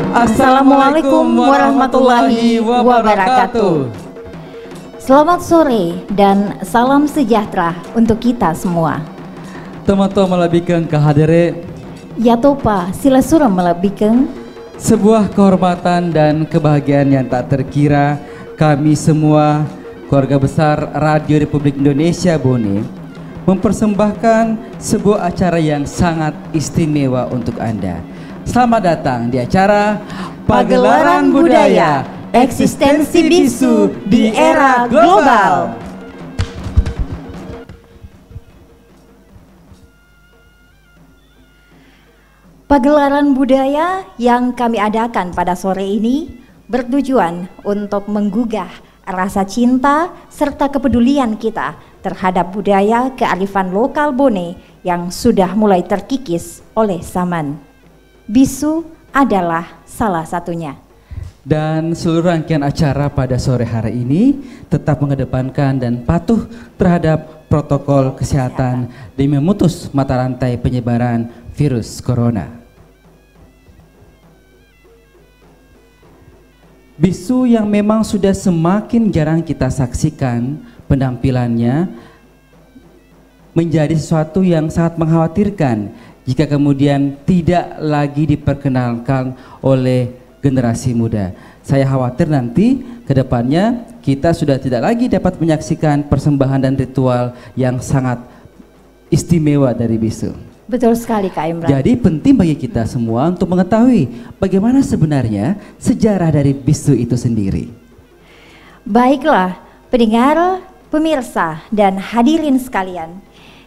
Assalamualaikum warahmatullahi wabarakatuh. Selamat sore dan salam sejahtera untuk kita semua. Teman-teman melebihkan kehadiran Ya topa sila suram melebihkan sebuah kehormatan dan kebahagiaan yang tak terkira kami semua keluarga besar Radio Republik Indonesia Bone mempersembahkan sebuah acara yang sangat istimewa untuk Anda. Selamat datang di acara Pagelaran Budaya Eksistensi Bisu di Era Global. Pagelaran budaya yang kami adakan pada sore ini bertujuan untuk menggugah rasa cinta serta kepedulian kita terhadap budaya kearifan lokal Bone yang sudah mulai terkikis oleh zaman. Bisu adalah salah satunya. Dan seluruh rangkaian acara pada sore hari ini tetap mengedepankan dan patuh terhadap protokol kesehatan demi memutus mata rantai penyebaran virus corona. Bisu yang memang sudah semakin jarang kita saksikan penampilannya menjadi sesuatu yang sangat mengkhawatirkan jika kemudian tidak lagi diperkenalkan oleh generasi muda. Saya khawatir nanti ke depannya kita sudah tidak lagi dapat menyaksikan persembahan dan ritual yang sangat istimewa dari bisu. Betul sekali Kak Imran. Jadi penting bagi kita semua untuk mengetahui bagaimana sebenarnya sejarah dari bisu itu sendiri. Baiklah pendengar, pemirsa dan hadirin sekalian,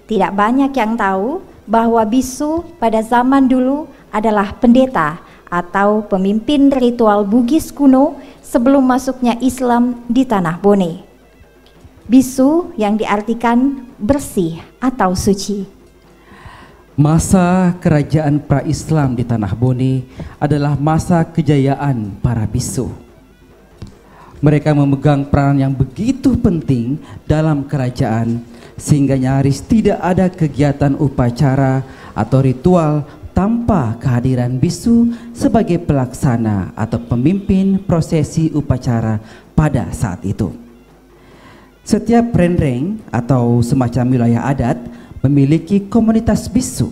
tidak banyak yang tahu bahwa bisu pada zaman dulu adalah pendeta atau pemimpin ritual Bugis kuno sebelum masuknya Islam di tanah Bone. Bisu yang diartikan bersih atau suci. Masa kerajaan pra-Islam di tanah Bone adalah masa kejayaan para bisu. Mereka memegang peran yang begitu penting dalam kerajaan sehingga nyaris tidak ada kegiatan upacara atau ritual tanpa kehadiran bisu sebagai pelaksana atau pemimpin prosesi upacara pada saat itu. Setiap renreng atau semacam wilayah adat memiliki komunitas bisu.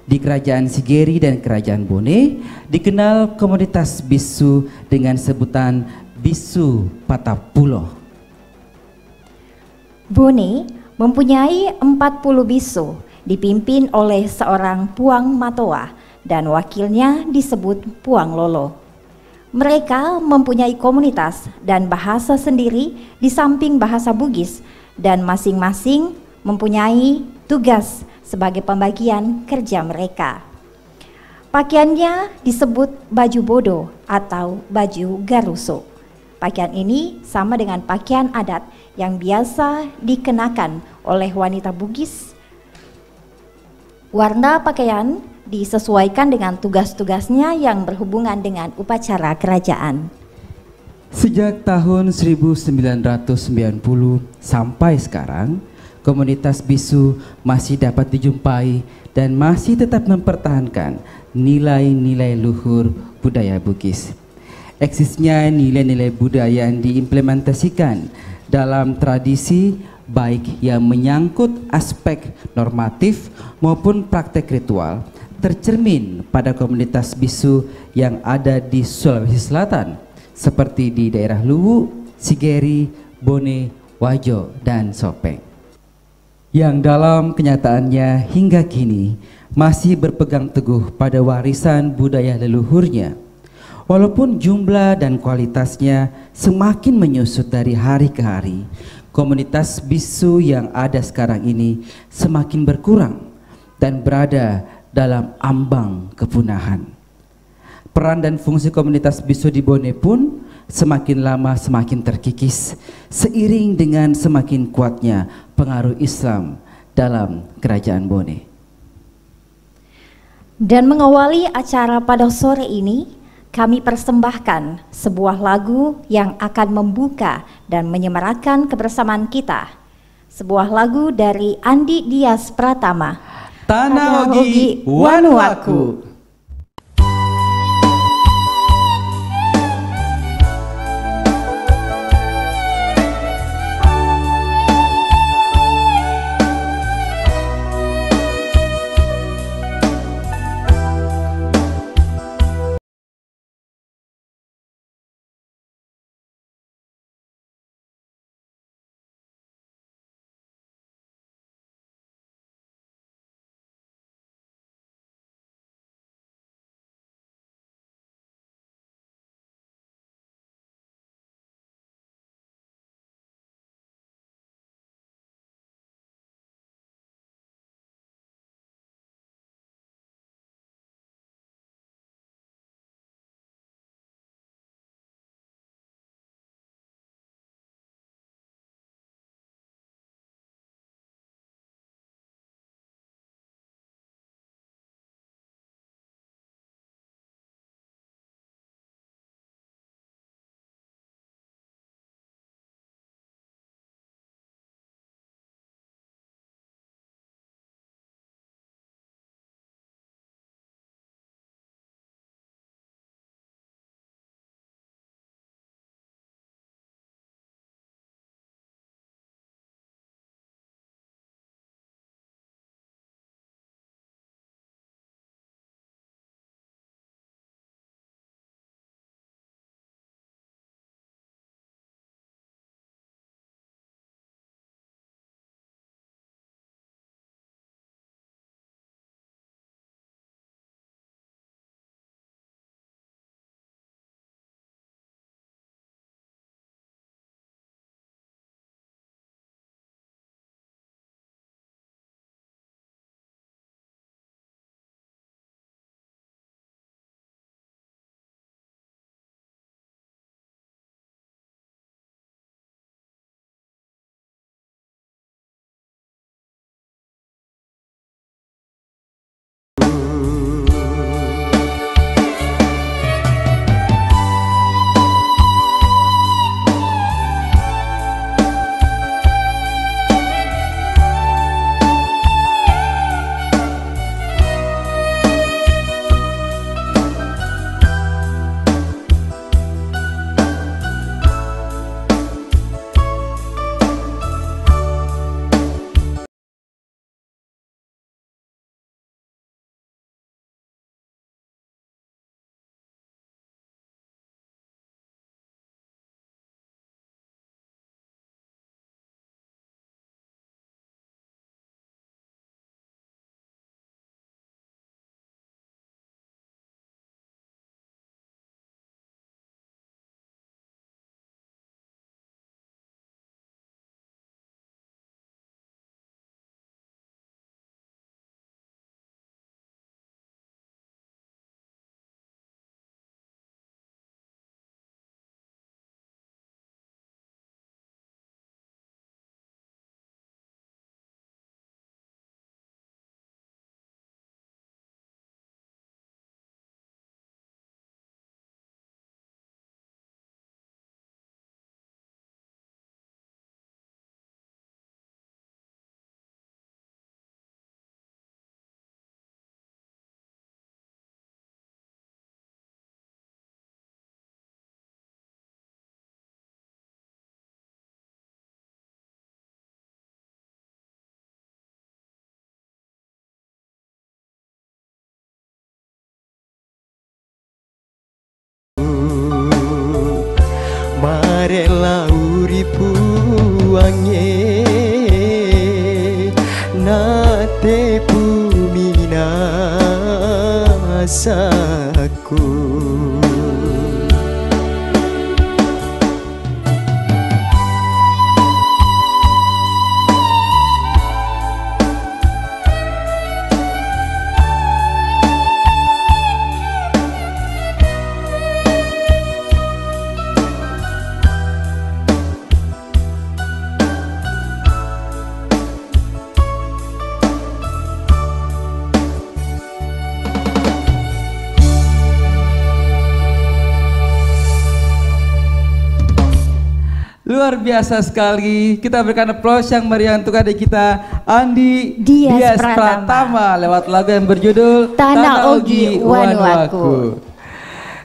Di kerajaan Sigeri dan kerajaan Bone dikenal komunitas bisu dengan sebutan Bisu Patapulo. Bone mempunyai 40 bisu dipimpin oleh seorang Puang Matoa dan wakilnya disebut Puang Lolo. Mereka mempunyai komunitas dan bahasa sendiri di samping bahasa Bugis dan masing-masing mempunyai tugas sebagai pembagian kerja mereka. Pakaiannya disebut baju bodo atau baju garuso. Pakaian ini sama dengan pakaian adat yang biasa dikenakan oleh wanita Bugis. Warna pakaian disesuaikan dengan tugas-tugasnya yang berhubungan dengan upacara kerajaan. Sejak tahun 1990 sampai sekarang, komunitas bisu masih dapat dijumpai dan masih tetap mempertahankan nilai-nilai luhur budaya Bugis. Eksisnya nilai-nilai budaya yang diimplementasikan dalam tradisi baik yang menyangkut aspek normatif maupun praktek ritual tercermin pada komunitas bisu yang ada di Sulawesi Selatan seperti di daerah Luwu, Sigeri, Bone, Wajo, dan Sopeng. Yang dalam kenyataannya hingga kini masih berpegang teguh pada warisan budaya leluhurnya. Walaupun jumlah dan kualitasnya semakin menyusut dari hari ke hari, komunitas bisu yang ada sekarang ini semakin berkurang dan berada dalam ambang kepunahan. Peran dan fungsi komunitas bisu di Bone pun semakin lama semakin terkikis seiring dengan semakin kuatnya pengaruh Islam dalam kerajaan Bone. Dan mengawali acara pada sore ini, kami persembahkan sebuah lagu yang akan membuka dan menyemarakan kebersamaan kita. Sebuah lagu dari Andi Dias Pratama, Tanah Ogi Wanuaku. tepu minasaku. Luar biasa sekali. Kita berikan aplaus yang meriah untuk adik kita Andi Dias Pratama lewat lagu yang berjudul Tanah Ogi Wanuaku.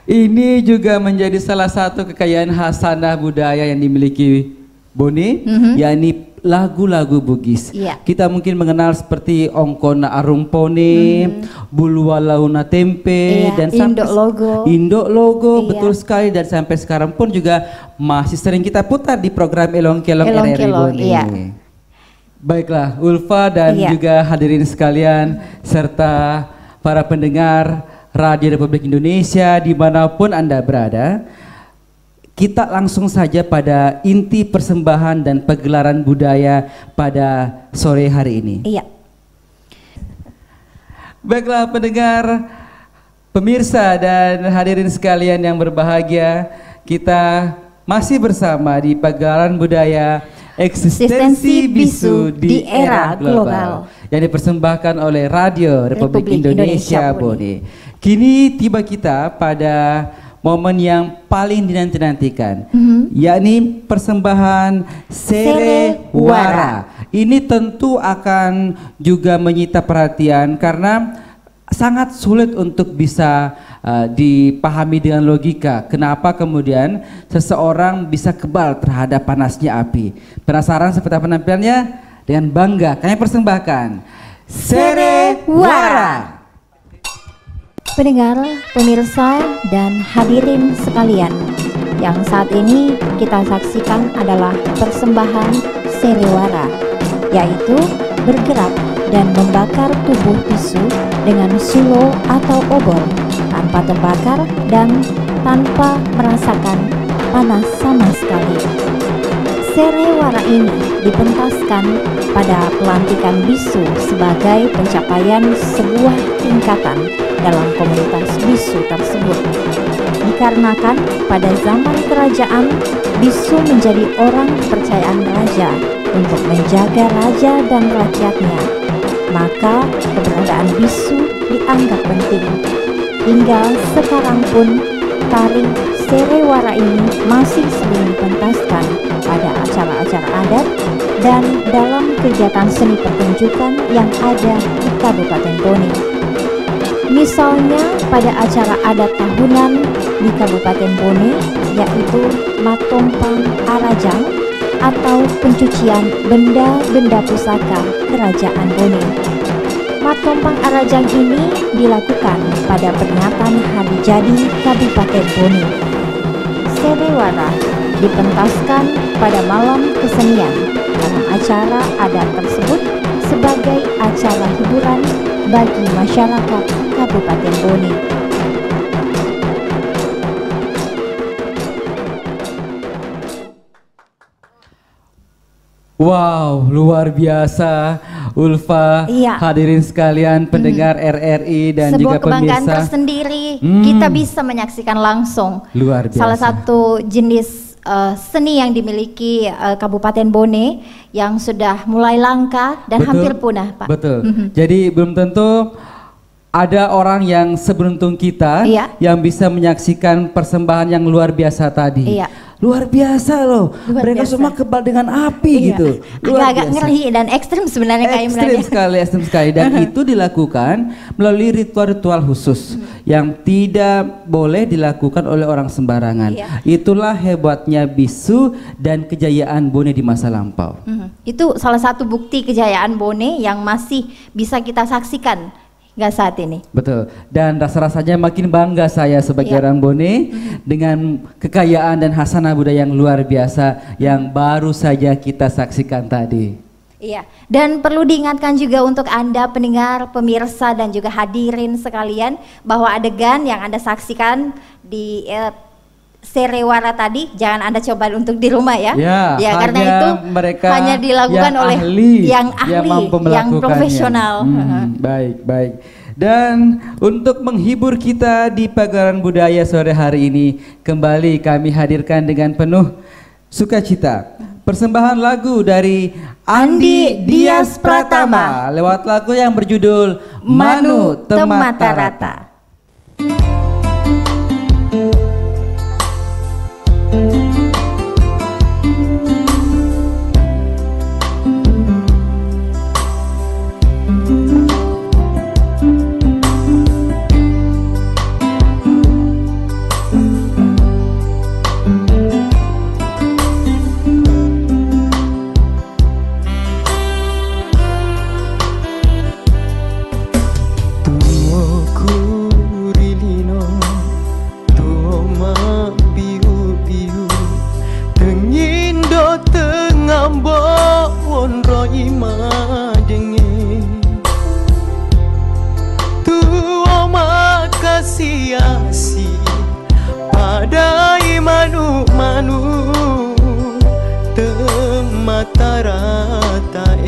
Ini juga menjadi salah satu kekayaan hasanah budaya yang dimiliki Bone, yakni lagu-lagu Bugis. Iya. Kita mungkin mengenal seperti Ongkona Arumpone, Bulua Launa Tempe, Iya, dan Indok Logo. Indok Logo, Iya. betul sekali. Dan sampai sekarang pun juga masih sering kita putar di program Elong Kelong RRI Elong-kelong, Bone. iya. Baiklah, Ulfa dan Iya. juga hadirin sekalian serta para pendengar Radio Republik Indonesia dimanapun Anda berada, kita langsung saja pada inti persembahan dan pegelaran budaya pada sore hari ini. Iya. Baiklah pendengar, pemirsa dan hadirin sekalian yang berbahagia, kita masih bersama di pagelaran budaya Eksistensi Bisu di Era Global yang dipersembahkan oleh Radio Republik Indonesia Bone. Kini tiba kita pada momen yang paling dinanti-nantikan, yakni persembahan Serewara. Ini tentu akan juga menyita perhatian karena sangat sulit untuk bisa dipahami dengan logika. Kenapa kemudian seseorang bisa kebal terhadap panasnya api? Penasaran seperti apa penampilannya? Dengan bangga kami persembahkan Serewara. Pendengar, pemirsa, dan hadirin sekalian, yang saat ini kita saksikan adalah persembahan Serewara, yaitu bergerak dan membakar tubuh bisu dengan sulo atau obor tanpa terbakar dan tanpa merasakan panas sama sekali. Serewara ini dipentaskan pada pelantikan bisu sebagai pencapaian sebuah tingkatan dalam komunitas bisu tersebut. Dikarenakan pada zaman kerajaan, bisu menjadi orang kepercayaan raja untuk menjaga raja dan rakyatnya, maka keberadaan bisu dianggap penting. Hingga sekarang pun tari Serewara ini masih sering dipentaskan pada acara-acara adat dan dalam kegiatan seni pertunjukan yang ada di Kabupaten Bone. Misalnya pada acara adat tahunan di Kabupaten Bone, yaitu Matompang Arajang atau pencucian benda-benda pusaka Kerajaan Bone. Matompang Arajang ini dilakukan pada peringatan Hari Jadi Kabupaten Bone. Serewara dipentaskan pada malam kesenian dalam acara adat tersebut sebagai acara hiburan bagi masyarakat Kabupaten Bone. Wow, luar biasa Ulfa, Iya. hadirin sekalian pendengar RRI dan Sebuah juga kebanggaan pemirsa. tersendiri kita bisa menyaksikan langsung. Luar biasa. Salah satu jenis seni yang dimiliki Kabupaten Bone yang sudah mulai langka dan Betul, hampir punah, Pak. Betul. Jadi belum tentu ada orang yang seberuntung kita Iya. yang bisa menyaksikan persembahan yang luar biasa tadi. Iya. Luar biasa loh. Luar Mereka biasa. semua kebal dengan api Iya. gitu. Luar Agak-agak biasa. ngeri dan ekstrim sebenarnya Ekstrim sekali dan itu dilakukan melalui ritual-ritual khusus yang tidak boleh dilakukan oleh orang sembarangan. Iya. Itulah hebatnya bisu dan kejayaan Bone di masa lampau. Itu salah satu bukti kejayaan Bone yang masih bisa kita saksikan hingga saat ini. Betul. Dan rasa-rasanya makin bangga saya sebagai Iya. orang Bone dengan kekayaan dan hasanah budaya yang luar biasa yang baru saja kita saksikan tadi. Iya, dan perlu diingatkan juga untuk Anda pendengar, pemirsa dan juga hadirin sekalian bahwa adegan yang Anda saksikan di Serewara tadi jangan Anda coba untuk di rumah ya. Ya karena itu mereka hanya dilakukan oleh yang ahli, yang profesional. Baik, baik. Dan untuk menghibur kita di pagelaran budaya sore hari ini, kembali kami hadirkan dengan penuh sukacita persembahan lagu dari Andi Dias Pratama lewat lagu yang berjudul Manu Temata Rata. Padai manu-manu temata rata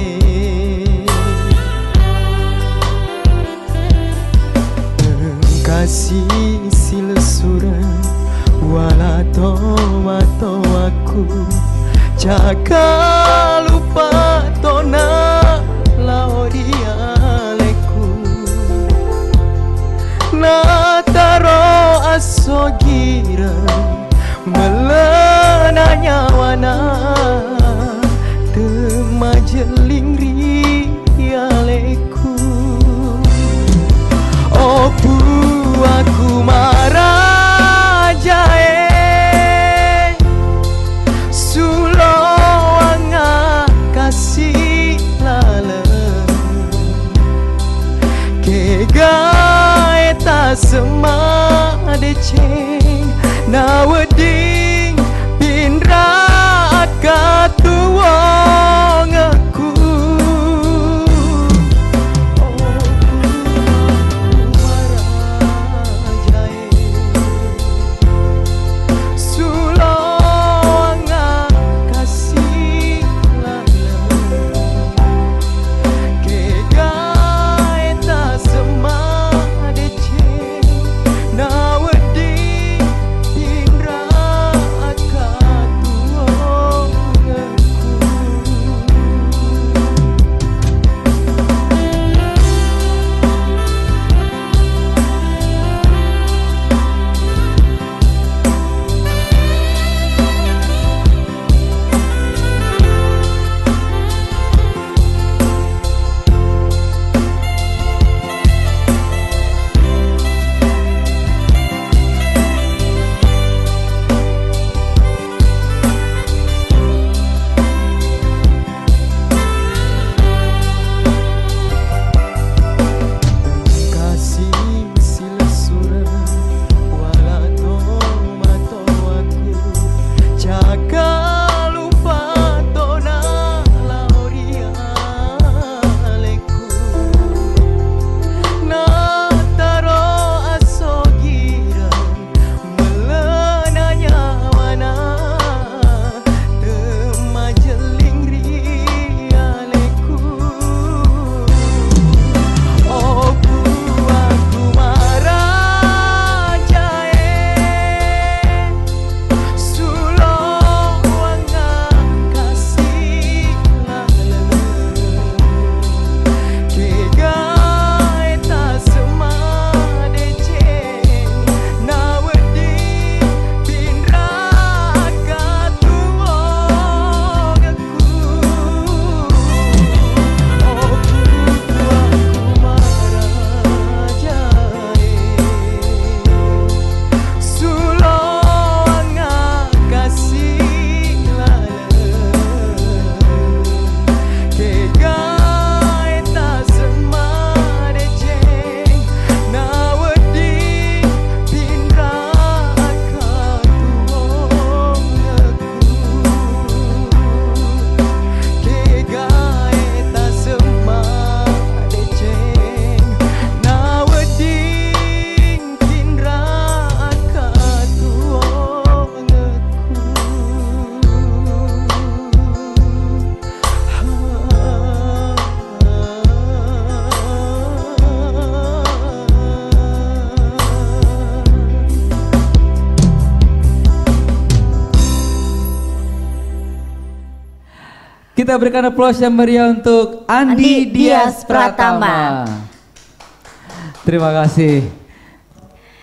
kasih silesuran wala to aku jaga lupa tona laodialeku nataro asogira melena nyawana temajeling rialeku opu aku marah jae sulawanga kasih lalem kegae ta sema deceng na weding pinrat katuwang aku Indra Kita berikan aplaus yang meriah untuk Andi Dias Pratama. Terima kasih.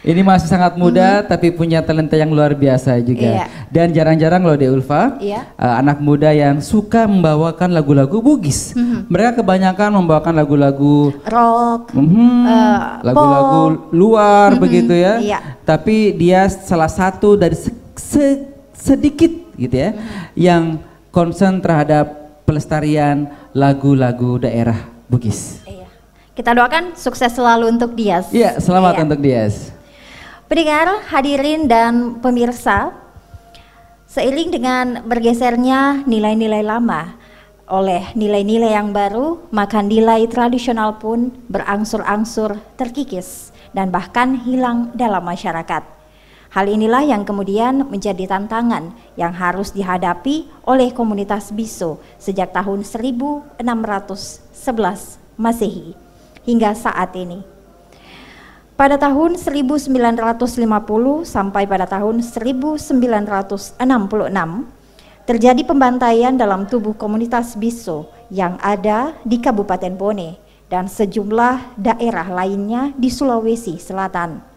Ini masih sangat muda tapi punya talenta yang luar biasa juga. Dan jarang-jarang loh De Ulfa, anak muda yang suka membawakan lagu-lagu Bugis. Mereka kebanyakan membawakan lagu-lagu rock, lagu-lagu luar begitu ya. Tapi dia salah satu dari sedikit gitu ya yang concern terhadap pelestarian lagu-lagu daerah Bugis. Kita doakan sukses selalu untuk Dias. Iya, selamat untuk Dias. Pendengar, hadirin dan pemirsa, seiring dengan bergesernya nilai-nilai lama oleh nilai-nilai yang baru, maka nilai tradisional pun berangsur-angsur terkikis dan bahkan hilang dalam masyarakat. Hal inilah yang kemudian menjadi tantangan yang harus dihadapi oleh komunitas Biso sejak tahun 1611 Masehi hingga saat ini. Pada tahun 1950 sampai pada tahun 1966 terjadi pembantaian dalam tubuh komunitas Biso yang ada di Kabupaten Bone dan sejumlah daerah lainnya di Sulawesi Selatan.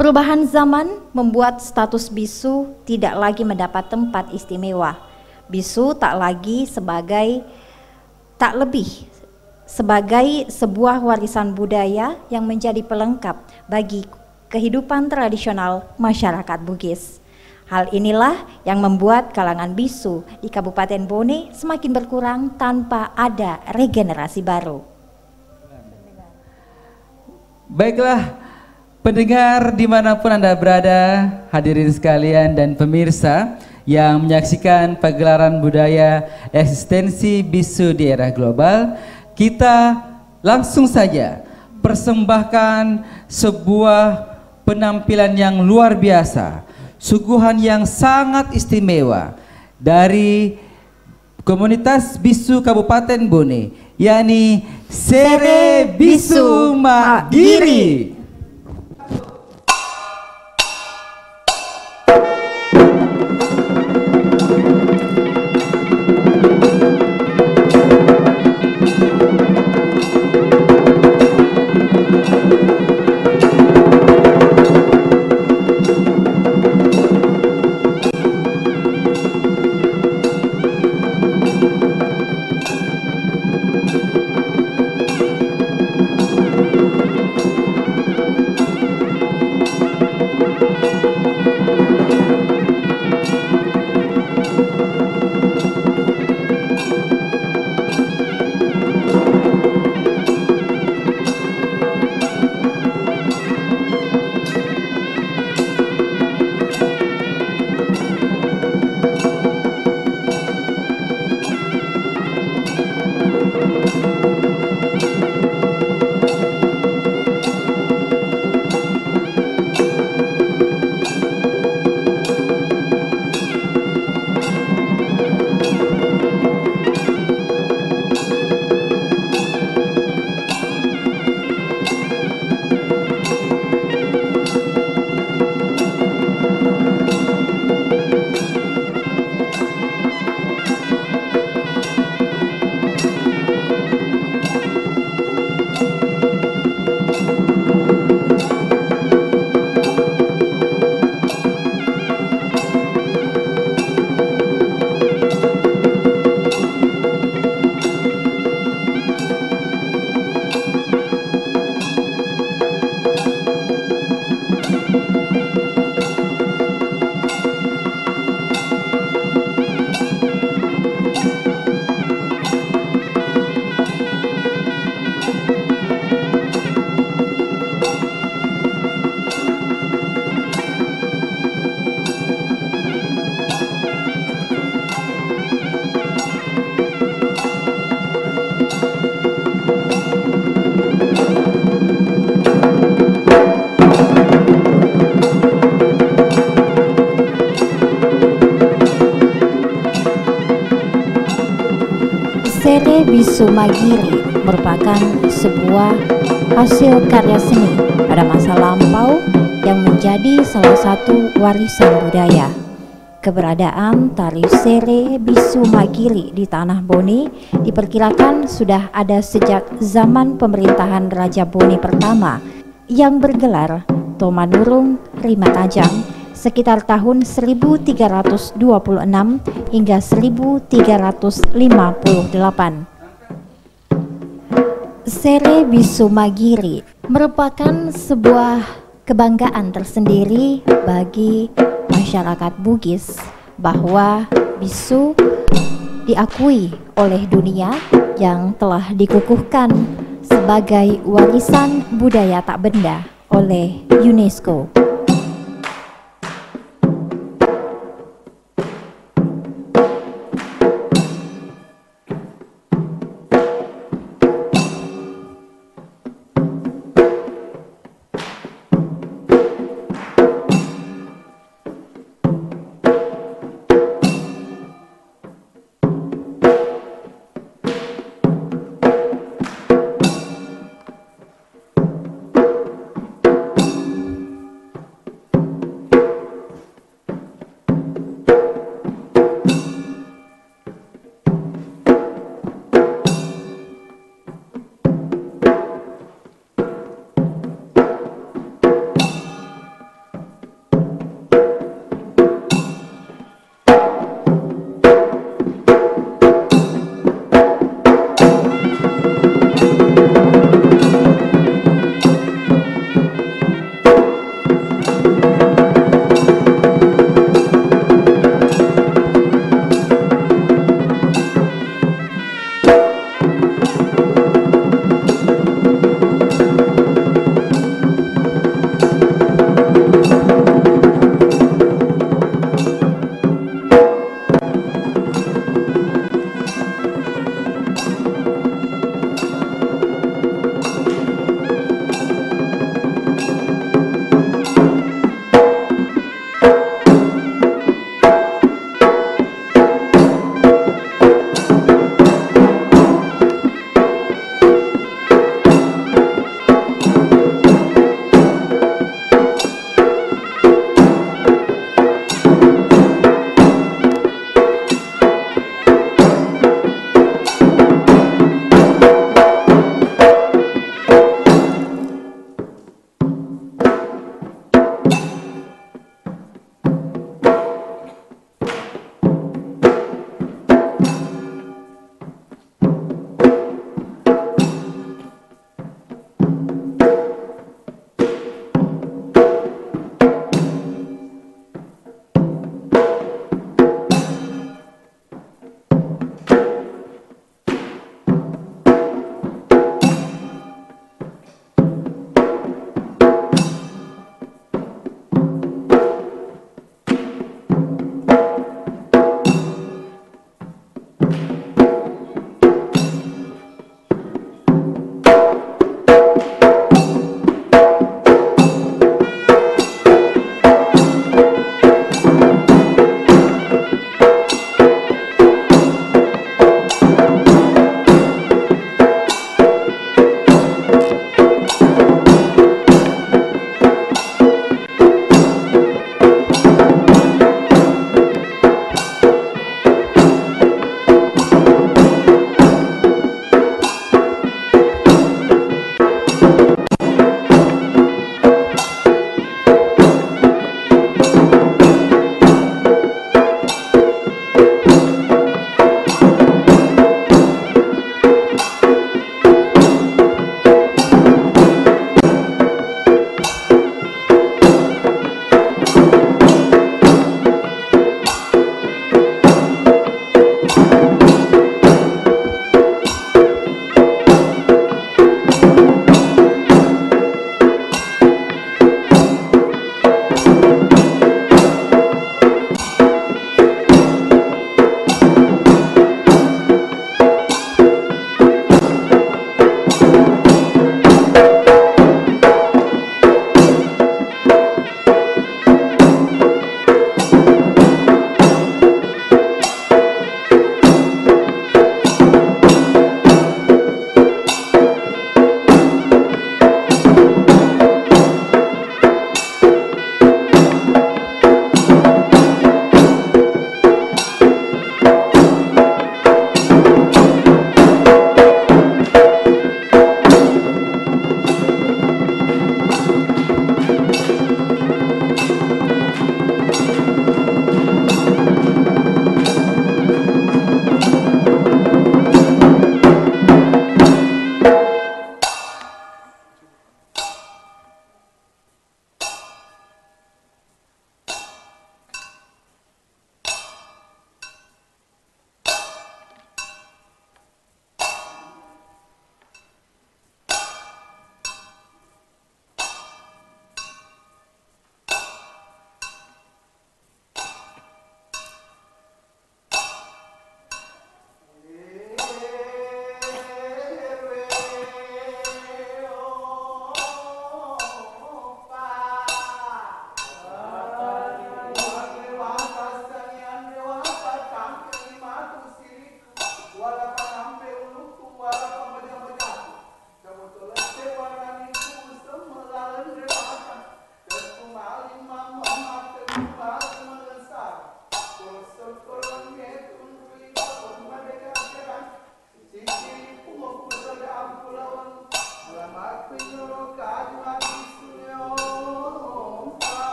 Perubahan zaman membuat status bisu tidak lagi mendapat tempat istimewa. Bisu tak lebih sebagai sebuah warisan budaya yang menjadi pelengkap bagi kehidupan tradisional masyarakat Bugis. Hal inilah yang membuat kalangan bisu di Kabupaten Bone semakin berkurang tanpa ada regenerasi baru. Baiklah, pendengar dimanapun Anda berada, hadirin sekalian dan pemirsa yang menyaksikan pagelaran budaya eksistensi bisu di era global, kita langsung saja persembahkan sebuah penampilan yang luar biasa, suguhan yang sangat istimewa dari komunitas bisu Kabupaten Bone, yakni Sere Bisu Magiri. Sere Bisu Magiri merupakan sebuah hasil karya seni pada masa lampau yang menjadi salah satu warisan budaya. Keberadaan tari Sere Bisu Magiri di Tanah Bone diperkirakan sudah ada sejak zaman pemerintahan Raja Bone pertama yang bergelar Tomanurung Rima Tajam sekitar tahun 1326 hingga 1358. Sere Bisu Magiri merupakan sebuah kebanggaan tersendiri bagi masyarakat Bugis bahwa bisu diakui oleh dunia yang telah dikukuhkan sebagai warisan budaya tak benda oleh UNESCO.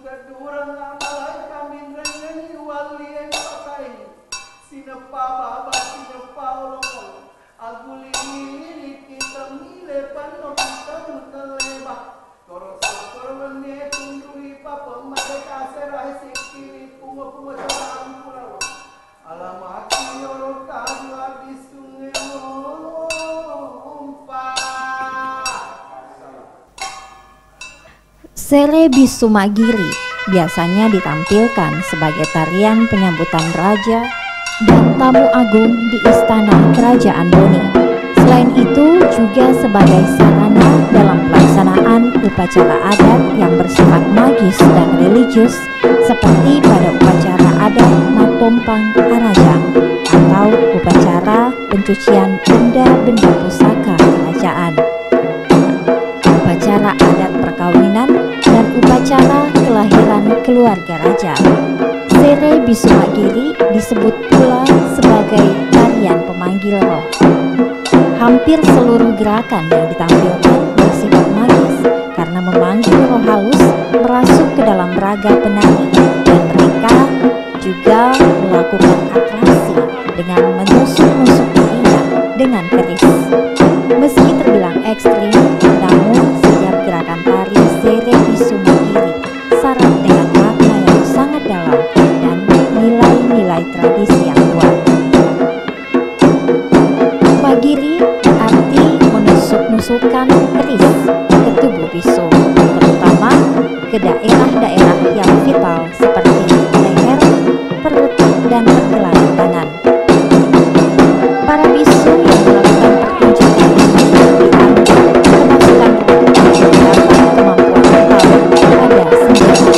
kedurang amalan kami rengengi wali yang pakai sinepa baba sinepa olong aguli ini kita mile pano kita mutaleba toro sokor wene tundui papa made kasera sikiri pungo salam purawa alamaki yoro kadu abis sungai Sere Bisu Magiri biasanya ditampilkan sebagai tarian penyambutan raja dan tamu agung di istana kerajaan Boni. Selain itu juga sebagai sarana dalam pelaksanaan upacara adat yang bersifat magis dan religius seperti pada upacara adat Matompang Arajang atau upacara pencucian benda-benda pusaka kerajaan, upacara adat perkawinan, dan upacara kelahiran keluarga raja. Sere Bisu Magiri disebut pula sebagai tarian pemanggil roh. Hampir seluruh gerakan yang ditampilkan bersifat magis karena memanggil roh halus merasuk ke dalam raga penari, dan mereka juga melakukan atraksi dengan menusuk-nusuk dirinya dengan keris. Meski terbilang ekstrim, namun setiap gerakan tari Sere Bisu Magiri syarat dengan makna yang sangat dalam dan nilai-nilai tradisi yang kuat. Magiri berarti menusuk-nusukkan keris ke tubuh bisu, terutama ke daerah-daerah yang vital seperti leher, perut, dan pergelangan tangan. Para bisu yang melakukan pertunjukan ini dianggap kemasukan beberapa kemampuan vital pada senjata.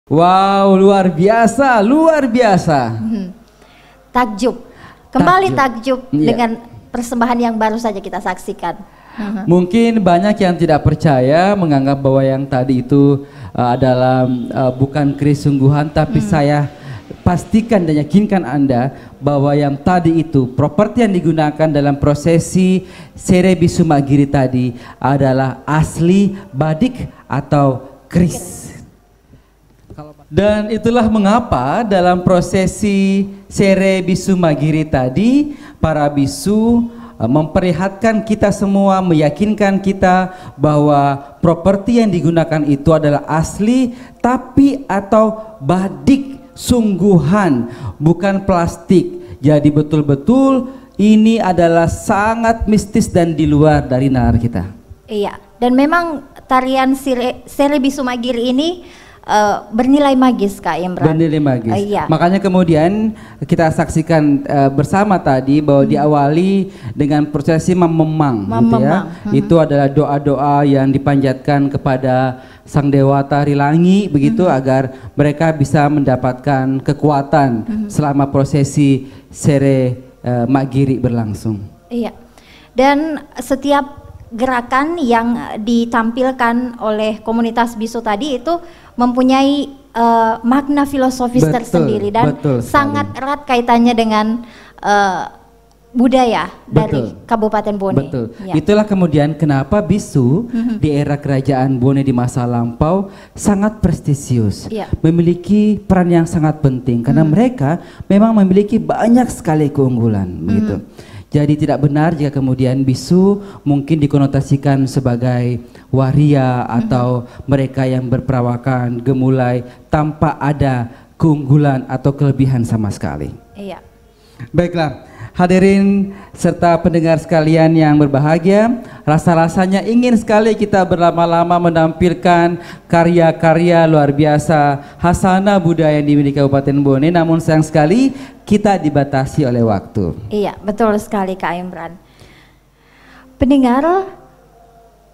Wow, luar biasa, luar biasa. Takjub. Kembali takjub Iya. dengan persembahan yang baru saja kita saksikan. Mungkin banyak yang tidak percaya, menganggap bahwa yang tadi itu adalah bukan kesungguhan, tapi saya pastikan dan yakinkan Anda bahwa yang tadi itu properti yang digunakan dalam prosesi Sere Bisu Magiri tadi adalah asli badik atau keris. Dan itulah mengapa dalam prosesi Sere Bisu Magiri tadi para bisu memperlihatkan kita semua, meyakinkan kita bahwa properti yang digunakan itu adalah asli tapi atau badik sungguhan, bukan plastik. Jadi betul-betul ini adalah sangat mistis dan di luar dari nalar kita. Iya, dan memang tarian Sere Bisu Magiri ini bernilai magis, Kak Imran. Bernilai magis. Iya. Makanya kemudian kita saksikan bersama tadi bahwa diawali dengan prosesi mememang, gitu ya. Itu adalah doa-doa yang dipanjatkan kepada Sang Dewa Tari Langi begitu agar mereka bisa mendapatkan kekuatan selama prosesi Sere Magiri berlangsung. Iya. Dan setiap gerakan yang ditampilkan oleh komunitas bisu tadi itu mempunyai makna filosofis tersendiri dan sangat erat kaitannya dengan budaya dari Kabupaten Bone. Betul. Ya. Itulah kemudian kenapa bisu di era kerajaan Bone di masa lampau sangat prestisius, memiliki peran yang sangat penting karena mereka memang memiliki banyak sekali keunggulan, begitu. Jadi tidak benar jika kemudian bisu mungkin dikonotasikan sebagai waria atau mereka yang berperawakan gemulai tanpa ada keunggulan atau kelebihan sama sekali. Iya. Baiklah, hadirin serta pendengar sekalian yang berbahagia, rasa-rasanya ingin sekali kita berlama-lama menampilkan karya-karya luar biasa Hasana budaya yang dimiliki Kabupaten Bone, namun sayang sekali kita dibatasi oleh waktu. Iya, betul sekali Kak Imran. Pendengar,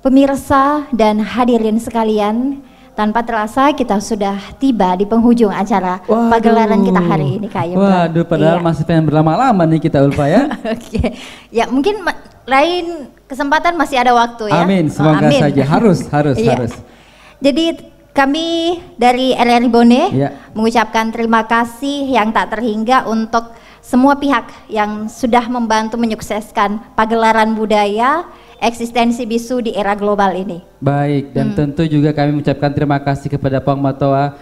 pemirsa dan hadirin sekalian, tanpa terasa kita sudah tiba di penghujung acara pagelaran kita hari ini, Kak Imran. Waduh, padahal masih pengen berlama-lama nih kita, Ulfa ya. Oke, ya mungkin lain kesempatan masih ada waktu ya. Amin, semoga saja. Harus. Jadi kami dari RRI Bone mengucapkan terima kasih yang tak terhingga untuk semua pihak yang sudah membantu menyukseskan pagelaran budaya eksistensi bisu di era global ini. Baik, dan tentu juga kami mengucapkan terima kasih kepada Puang Matoa,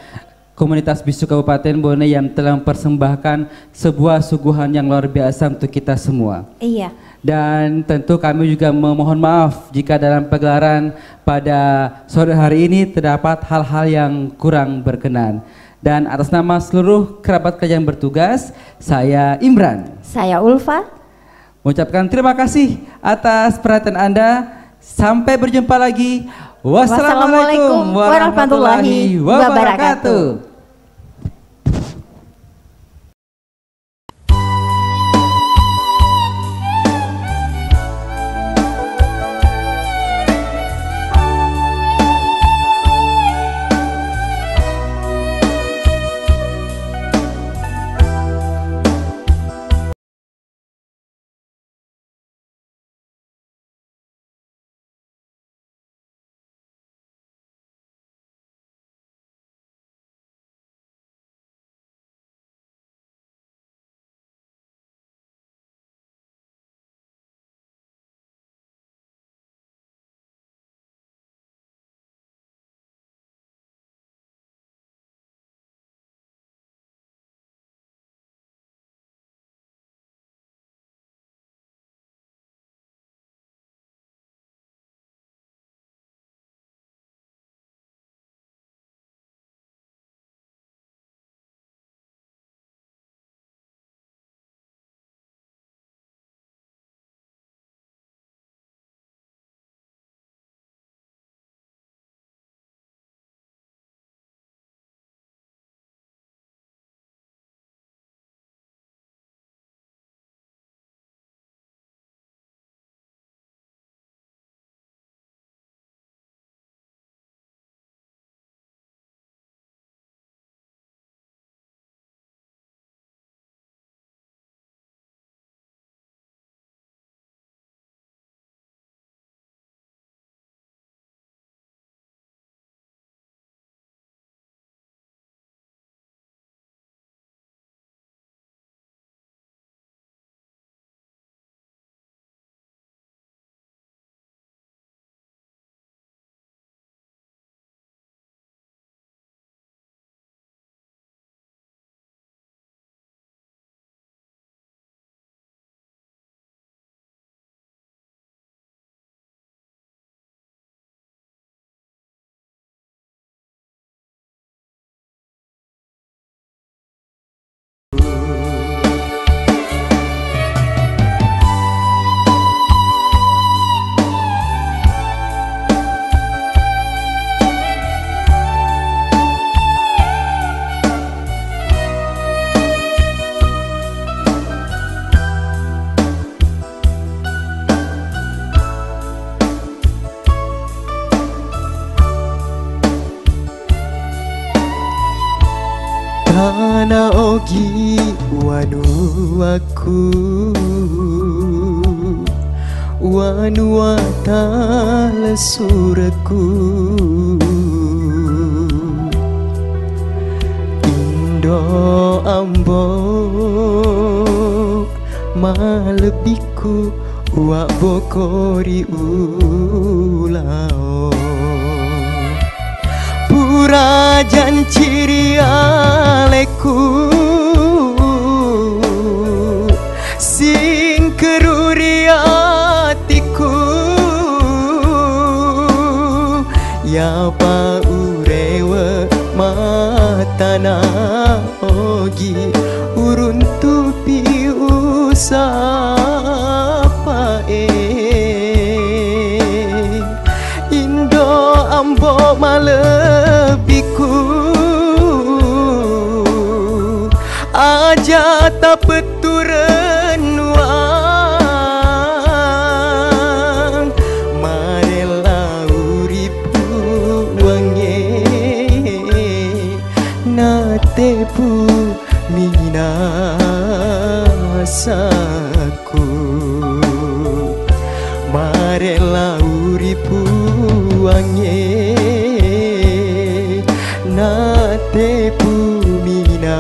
komunitas bisu Kabupaten Bone yang telah mempersembahkan sebuah suguhan yang luar biasa untuk kita semua. Iya. Dan tentu kami juga memohon maaf jika dalam pagelaran pada sore hari ini terdapat hal-hal yang kurang berkenan. Dan atas nama seluruh kerabat kerja yang bertugas, saya Imran. Saya Ulfa. Mengucapkan terima kasih atas perhatian Anda. Sampai berjumpa lagi. Wassalamualaikum warahmatullahi wabarakatuh. na ogi wanu aku wanu watala suraku Indo ambok malebiku wa bokori ulao purajan ciri aleku sing keruri atiku ya pa urewa matana ogi urun tupi usapa Indo ambo malebiku aja tak peturen wang marela uripu wange natepu minasaku marela uripu wange natepu minasaku